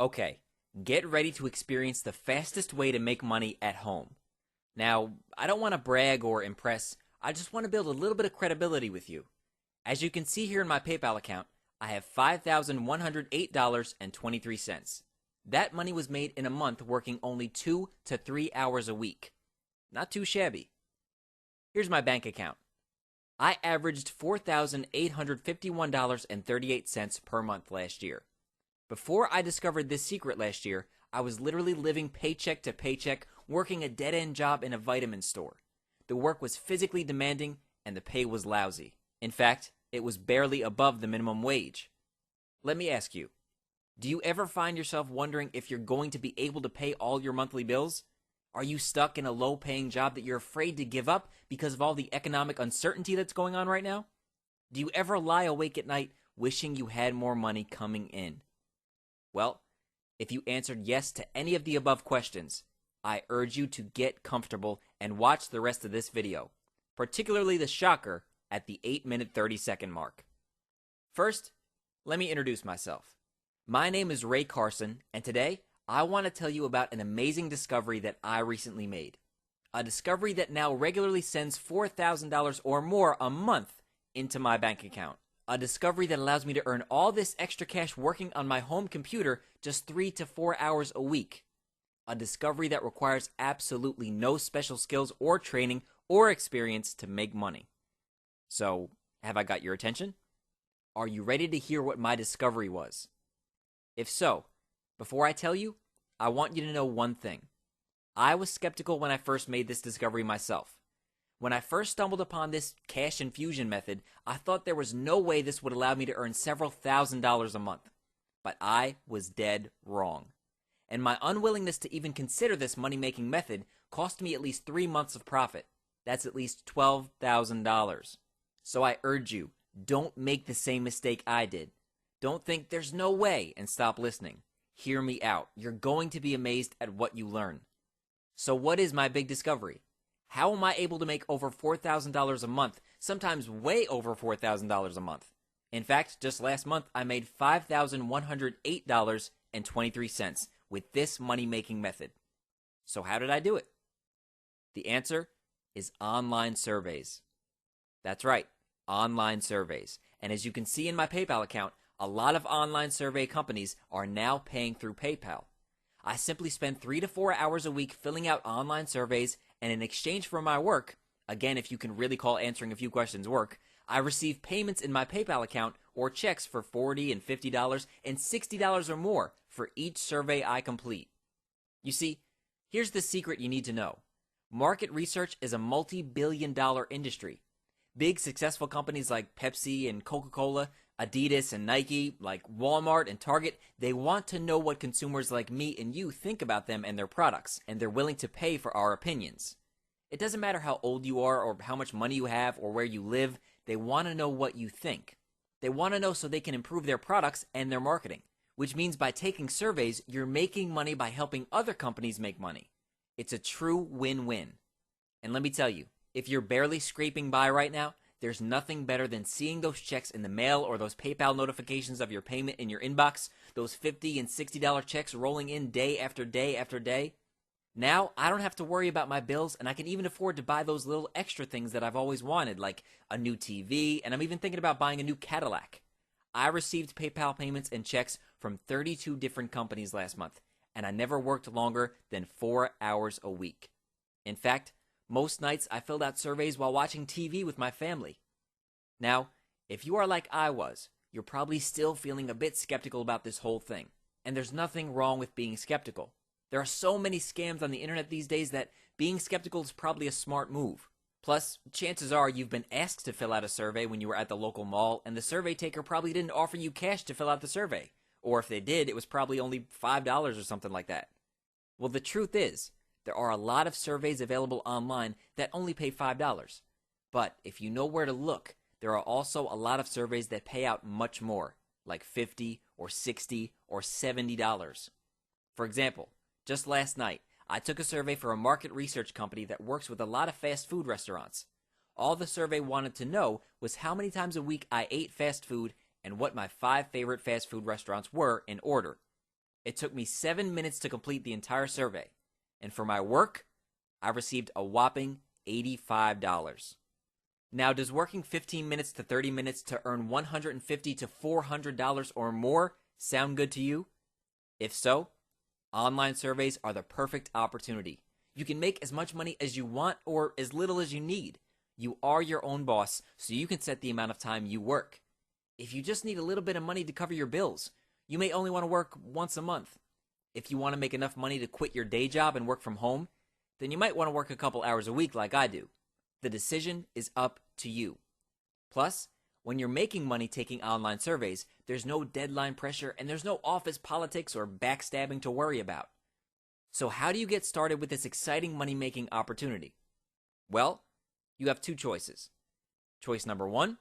Okay, get ready to experience the fastest way to make money at home. Now, I don't want to brag or impress, I just want to build a little bit of credibility with you. As you can see here in my PayPal account, I have $5,108.23. That money was made in a month working only 2 to 3 hours a week. Not too shabby. Here's my bank account. I averaged $4,851.38 per month last year. Before I discovered this secret last year, I was literally living paycheck to paycheck, working a dead-end job in a vitamin store. The work was physically demanding, and the pay was lousy. In fact, it was barely above the minimum wage. Let me ask you, do you ever find yourself wondering if you're going to be able to pay all your monthly bills? Are you stuck in a low-paying job that you're afraid to give up because of all the economic uncertainty that's going on right now? Do you ever lie awake at night wishing you had more money coming in? Well, if you answered yes to any of the above questions, I urge you to get comfortable and watch the rest of this video, particularly the shocker at the 8-minute 30-second mark. First, let me introduce myself. My name is Ray Carson, and today I want to tell you about an amazing discovery that I recently made. A discovery that now regularly sends $4,000 or more a month into my bank account. A discovery that allows me to earn all this extra cash working on my home computer just 3 to 4 hours a week. A discovery that requires absolutely no special skills or training or experience to make money. So, have I got your attention? Are you ready to hear what my discovery was? If so, before I tell you, I want you to know one thing. I was skeptical when I first made this discovery myself. When I first stumbled upon this cash infusion method, I thought there was no way this would allow me to earn several $1,000s a month. But I was dead wrong. And my unwillingness to even consider this money-making method cost me at least 3 months of profit. That's at least $12,000. So I urge you, don't make the same mistake I did. Don't think there's no way and stop listening. Hear me out. You're going to be amazed at what you learn. So what is my big discovery? How am I able to make over $4,000 a month, sometimes way over $4,000 a month? In fact, just last month, I made $5,108.23 with this money-making method. So how did I do it? The answer is online surveys. That's right, online surveys. And as you can see in my PayPal account, a lot of online survey companies are now paying through PayPal. I simply spend 3 to 4 hours a week filling out online surveys, and in exchange for my work, again, if you can really call answering a few questions work, I receive payments in my PayPal account or checks for $40 and $50 and $60 or more for each survey I complete. You see, here's the secret you need to know. Market research is a multi-billion-dollar industry. Big successful companies like Pepsi and Coca-Cola, Adidas and Nike, like Walmart and Target, they want to know what consumers like me and you think about them and their products, and they're willing to pay for our opinions. It doesn't matter how old you are or how much money you have or where you live, they want to know what you think. They want to know so they can improve their products and their marketing, which means by taking surveys, you're making money by helping other companies make money. It's a true win-win. And let me tell you, if you're barely scraping by right now, there's nothing better than seeing those checks in the mail or those PayPal notifications of your payment in your inbox, those $50 and $60 checks rolling in day after day after day. Now, I don't have to worry about my bills, and I can even afford to buy those little extra things that I've always wanted, like a new TV, and I'm even thinking about buying a new Cadillac. I received PayPal payments and checks from 32 different companies last month, and I never worked longer than 4 hours a week. In fact, most nights I filled out surveys while watching TV with my family. Now, if you are like I was, you're probably still feeling a bit skeptical about this whole thing. And there's nothing wrong with being skeptical. There are so many scams on the internet these days that being skeptical is probably a smart move. Plus, chances are you've been asked to fill out a survey when you were at the local mall, and the survey taker probably didn't offer you cash to fill out the survey. Or if they did, it was probably only $5 or something like that. Well, the truth is, there are a lot of surveys available online that only pay $5. But if you know where to look, there are also a lot of surveys that pay out much more, like $50 or $60 or $70. For example, just last night, I took a survey for a market research company that works with a lot of fast food restaurants. All the survey wanted to know was how many times a week I ate fast food and what my 5 favorite fast food restaurants were in order. It took me 7 minutes to complete the entire survey. And for my work, I received a whopping $85. Now, does working 15 minutes to 30 minutes to earn $150 to $400 or more sound good to you? If so, online surveys are the perfect opportunity. You can make as much money as you want or as little as you need. You are your own boss, so you can set the amount of time you work. If you just need a little bit of money to cover your bills, you may only want to work once a month. If you want to make enough money to quit your day job and work from home, then you might want to work a couple hours a week like I do. The decision is up to you. Plus, when you're making money taking online surveys, there's no deadline pressure and there's no office politics or backstabbing to worry about. So how do you get started with this exciting money-making opportunity? Well, you have two choices. Choice number one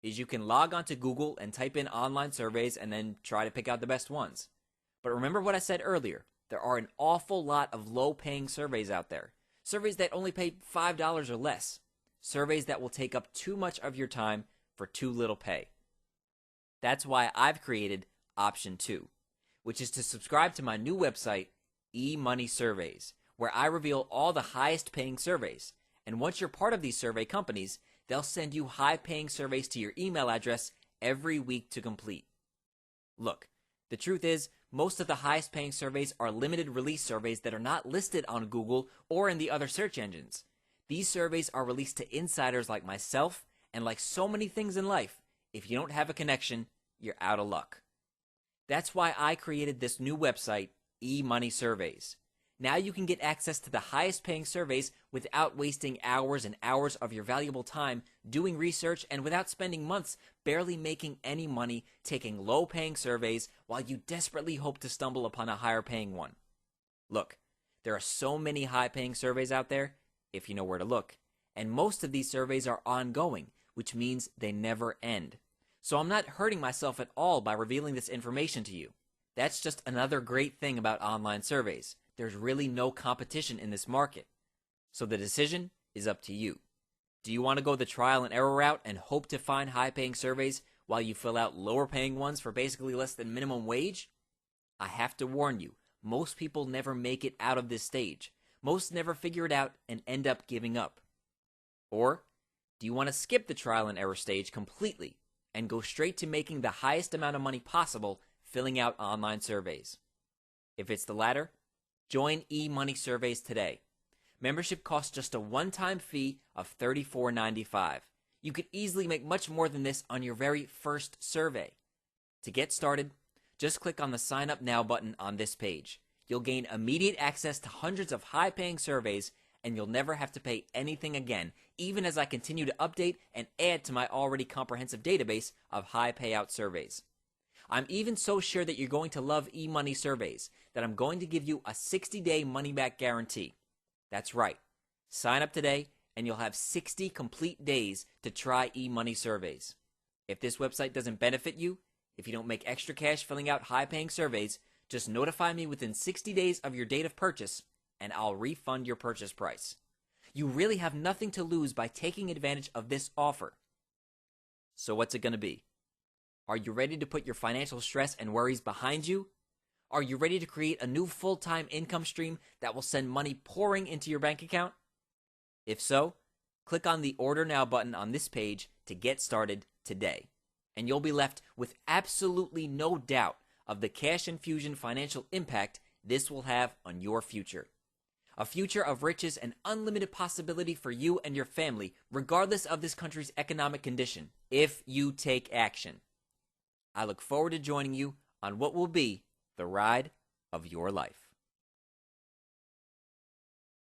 is you can log onto Google and type in online surveys and then try to pick out the best ones. But remember what I said earlier, there are an awful lot of low-paying surveys out there. Surveys that only pay $5 or less. Surveys that will take up too much of your time for too little pay. That's why I've created option 2, which is to subscribe to my new website, emoneysurveys, where I reveal all the highest paying surveys. And once you're part of these survey companies, they'll send you high paying surveys to your email address every week to complete. Look, the truth is, most of the highest paying surveys are limited release surveys that are not listed on Google or in the other search engines. These surveys are released to insiders like myself, and like so many things in life, if you don't have a connection, you're out of luck. That's why I created this new website, emoneysurveys. Now you can get access to the highest paying surveys without wasting hours and hours of your valuable time doing research and without spending months barely making any money taking low paying surveys while you desperately hope to stumble upon a higher paying one. Look, there are so many high paying surveys out there, if you know where to look, and most of these surveys are ongoing, which means they never end. So I'm not hurting myself at all by revealing this information to you. That's just another great thing about online surveys. There's really no competition in this market. So the decision is up to you. Do you want to go the trial and error route and hope to find high-paying surveys while you fill out lower-paying ones for basically less than minimum wage? I have to warn you, most people never make it out of this stage. Most never figure it out and end up giving up. Or, do you want to skip the trial and error stage completely and go straight to making the highest amount of money possible filling out online surveys? If it's the latter, join eMoney Surveys today. Membership costs just a one-time fee of $34.95. You could easily make much more than this on your very first survey. To get started, just click on the Sign Up Now button on this page. You'll gain immediate access to hundreds of high-paying surveys, and you'll never have to pay anything again, even as I continue to update and add to my already comprehensive database of high-payout surveys. I'm even so sure that you're going to love eMoney Surveys that I'm going to give you a 60-day money-back guarantee. That's right. Sign up today, and you'll have 60 complete days to try eMoney Surveys. If this website doesn't benefit you, if you don't make extra cash filling out high-paying surveys, just notify me within 60 days of your date of purchase, and I'll refund your purchase price. You really have nothing to lose by taking advantage of this offer. So what's it going to be? Are you ready to put your financial stress and worries behind you? Are you ready to create a new full-time income stream that will send money pouring into your bank account? If so, click on the Order Now button on this page to get started today, and you'll be left with absolutely no doubt of the cash infusion financial impact this will have on your future. A future of riches and unlimited possibility for you and your family, regardless of this country's economic condition, if you take action. I look forward to joining you on what will be the ride of your life.